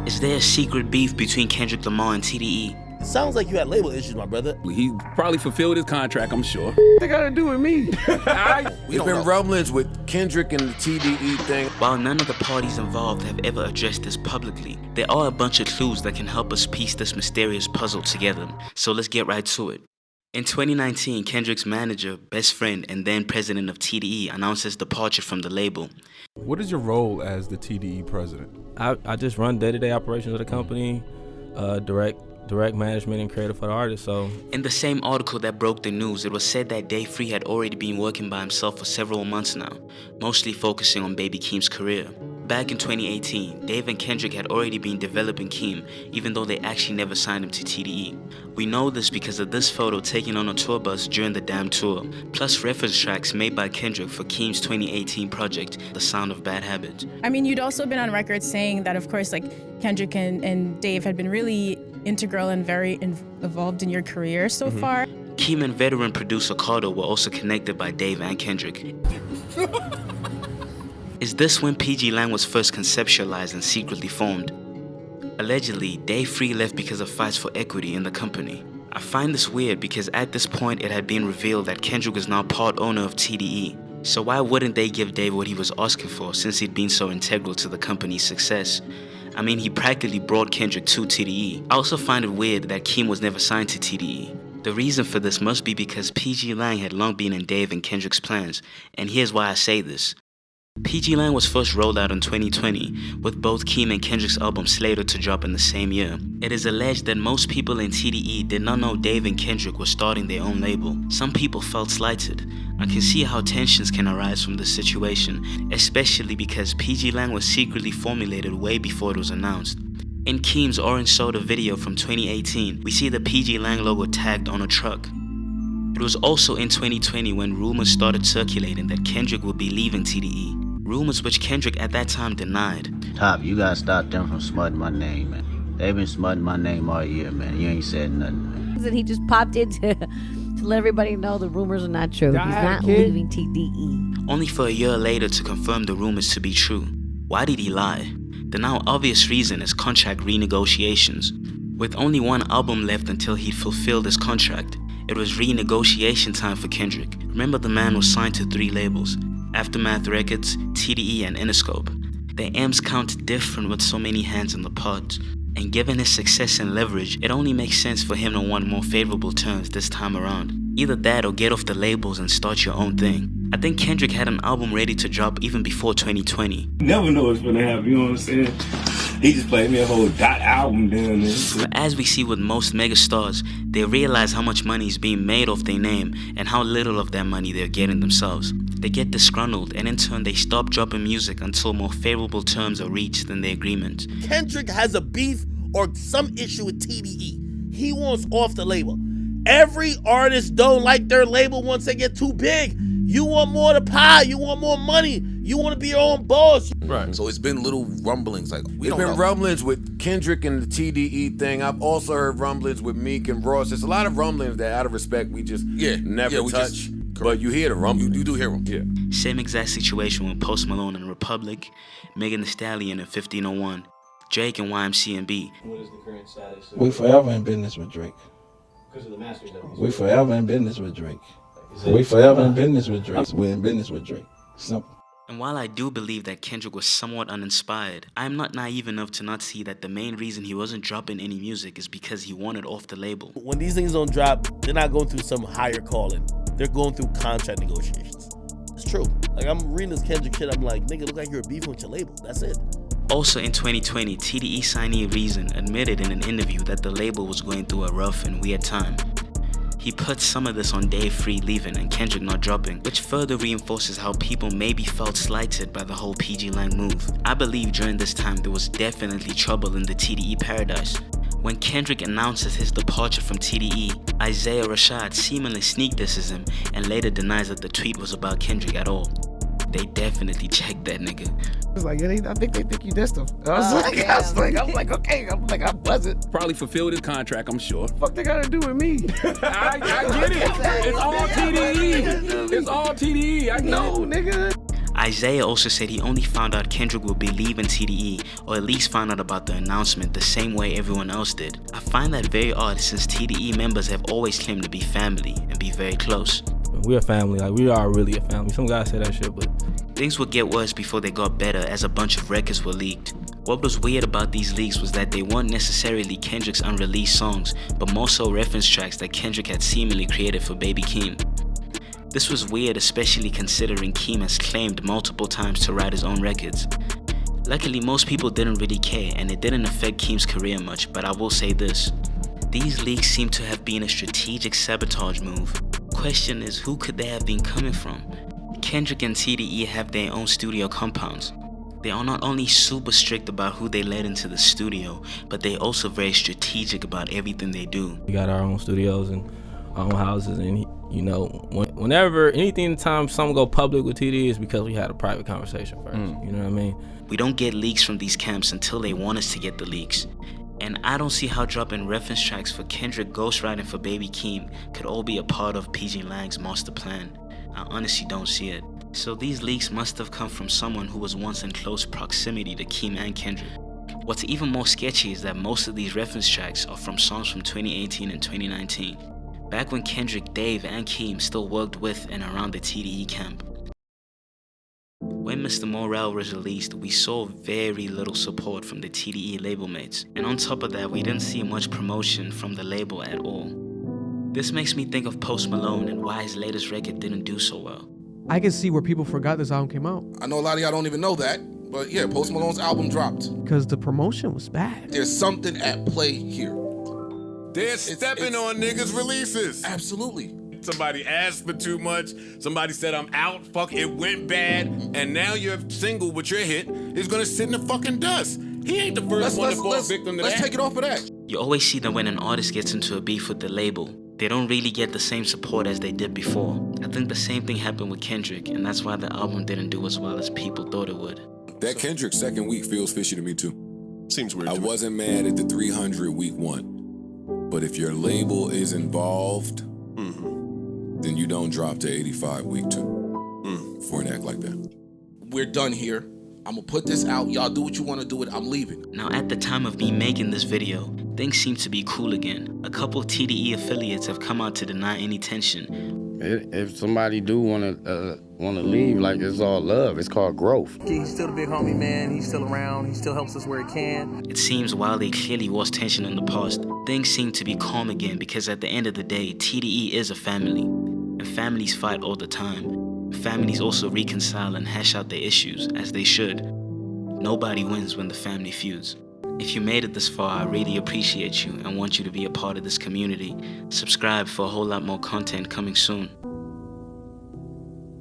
Is there a secret beef between Kendrick Lamar and TDE? It sounds like you had label issues, my brother. He probably fulfilled his contract, I'm sure. They gotta do with me. There's been rumblings with Kendrick and the TDE thing. While none of the parties involved have ever addressed this publicly, there are a bunch of clues that can help us piece this mysterious puzzle together. So let's get right to it. In 2019, Kendrick's manager, best friend, and then president of TDE announced his departure from the label. What is your role as the TDE president? I just run day-to-day operations of the company, direct management and creative for the artists. So in the same article that broke the news, it was said that Dave Free had already been working by himself for several months now, mostly focusing on Baby Keem's career. Back in 2018, Dave and Kendrick had already been developing Keem, even though they actually never signed him to TDE. We know this because of this photo taken on a tour bus during the damn tour, plus reference tracks made by Kendrick for Keem's 2018 project, The Sound of Bad Habits. I mean, you'd also been on record saying that, of course, like Kendrick and Dave had been really integral and very involved in your career so far. Keem and veteran producer Cardo were also connected by Dave and Kendrick. Is this when PG Lang was first conceptualized and secretly formed? Allegedly, Dave Free left because of fights for equity in the company. I find this weird because at this point it had been revealed that Kendrick is now part owner of TDE. So why wouldn't they give Dave what he was asking for since he'd been so integral to the company's success? I mean, he practically brought Kendrick to TDE. I also find it weird that Keem was never signed to TDE. The reason for this must be because PG Lang had long been in Dave and Kendrick's plans, and here's why I say this. PG Lang was first rolled out in 2020, with both Keem and Kendrick's album slated to drop in the same year. It is alleged that most people in TDE did not know Dave and Kendrick were starting their own label. Some people felt slighted. I can see how tensions can arise from this situation, especially because PG Lang was secretly formulated way before it was announced. In Keem's Orange Soda video from 2018, we see the PG Lang logo tagged on a truck. It was also in 2020 when rumors started circulating that Kendrick would be leaving TDE. Rumors which Kendrick at that time denied. Top, you gotta stop them from smutting my name, man. They've been smutting my name all year, man. You ain't said nothing, man. And he just popped in to let everybody know the rumors are not true. He's not leaving TDE. Only for a year later to confirm the rumors to be true. Why did he lie? The now obvious reason is contract renegotiations. With only one album left until he'd fulfilled his contract, it was renegotiation time for Kendrick. Remember, the man was signed to 3 labels: Aftermath Records, TDE, and Interscope. Their M's count different with so many hands in the pot. And given his success and leverage, it only makes sense for him to want more favorable terms this time around. Either that or get off the labels and start your own thing. I think Kendrick had an album ready to drop even before 2020. Never know what's gonna happen, you know what I'm saying? He just played me a whole dot album down there. But as we see with most megastars, they realize how much money is being made off their name and how little of that money they're getting themselves. They get disgruntled, and in turn they stop dropping music until more favorable terms are reached in the agreement. Kendrick has a beef or some issue with TDE. He wants off the label. Every artist don't like their label once they get too big. You want more of the pie, you want more money, you want to be your own boss. Right. So it's been little rumblings, like There's been rumblings with Kendrick and the TDE thing. I've also heard rumblings with Meek and Ross. There's a lot of rumblings that, out of respect, we just never touch. But you hear the rumblings. You do hear them. Yeah. Same exact situation with Post Malone and Republic, Megan Thee Stallion and 1501, Drake and YMCMB. What is the current status? We forever in business with Drake. Because of the masters that we forever in business with Drake. We forever in business with Drake. We're in business with Drake. Simple. And while I do believe that Kendrick was somewhat uninspired, I am not naive enough to not see that the main reason he wasn't dropping any music is because he wanted off the label. When these things don't drop, they're not going through some higher calling. They're going through contract negotiations. It's true. Like, I'm reading this Kendrick shit, I'm like, nigga, look like you're beefing with your label. That's it. Also in 2020, TDE signee Reason admitted in an interview that the label was going through a rough and weird time. He put some of this on Dave Free leaving and Kendrick not dropping, which further reinforces how people maybe felt slighted by the whole PG Lang move. I believe during this time there was definitely trouble in the TDE paradise. When Kendrick announces his departure from TDE, Isaiah Rashad seemingly sneak disses him and later denies that the tweet was about Kendrick at all. They definitely checked that nigga. It's like, yeah, I think they think you dissed him. I'm like, okay, I'm buzzing. Probably fulfilled his contract, I'm sure. Fuck they gotta do with me? I get it. It's all TDE. It's all TDE. I know, nigga. Isaiah also said he only found out Kendrick would be leaving TDE, or at least found out about the announcement the same way everyone else did. I find that very odd since TDE members have always claimed to be family and be very close. We're a family, like we are really a family. Some guys say that shit, but things would get worse before they got better as a bunch of records were leaked. What was weird about these leaks was that they weren't necessarily Kendrick's unreleased songs, but more so reference tracks that Kendrick had seemingly created for Baby Keem. This was weird, especially considering Keem has claimed multiple times to write his own records. Luckily, most people didn't really care and it didn't affect Keem's career much, but I will say this. These leaks seem to have been a strategic sabotage move. Question is, who could they have been coming from? Kendrick and TDE have their own studio compounds. They are not only super strict about who they let into the studio, but they're also very strategic about everything they do. We got our own studios and our own houses, and you know, whenever anytime something go public with TDE is because we had a private conversation first. You know what I mean? We don't get leaks from these camps until they want us to get the leaks. And I don't see how dropping reference tracks for Kendrick ghostwriting for Baby Keem could all be a part of PG Lang's master plan. I honestly don't see it. So these leaks must have come from someone who was once in close proximity to Keem and Kendrick. What's even more sketchy is that most of these reference tracks are from songs from 2018 and 2019, back when Kendrick, Dave, and Keem still worked with and around the TDE camp. When Mr. Morale was released, we saw very little support from the TDE label mates, and on top of that, we didn't see much promotion from the label at all. This makes me think of Post Malone and why his latest record didn't do so well. I can see where people forgot this album came out. I know a lot of y'all don't even know that, but yeah, Post Malone's album dropped. Because the promotion was bad. There's something at play here. They're stepping on niggas' releases. Absolutely. Somebody asked for too much. Somebody said I'm out. Fuck, it went bad. And now your single with your hit is gonna sit in the fucking dust. He ain't the first one to fall victim to that. Let's take it off of that. You always see that when an artist gets into a beef with the label, they don't really get the same support as they did before. I think the same thing happened with Kendrick, and that's why the album didn't do as well as people thought it would. That Kendrick second week feels fishy to me too. Seems weird. I wasn't mad at the 300 week one, but if your label is involved, then you don't drop to 85 week two for an act like that. We're done here. I'm gonna put this out. Y'all do what you wanna do with it. I'm leaving. Now, at the time of me making this video, things seem to be cool again. A couple TDE affiliates have come out to deny any tension. If somebody do wanna leave, like, it's all love. It's called growth. He's still a big homie, man. He's still around. He still helps us where he can. It seems while there clearly was tension in the past, things seem to be calm again because at the end of the day, TDE is a family. And families fight all the time. Families also reconcile and hash out their issues, as they should. Nobody wins when the family feuds. If you made it this far, I really appreciate you and want you to be a part of this community. Subscribe for a whole lot more content coming soon.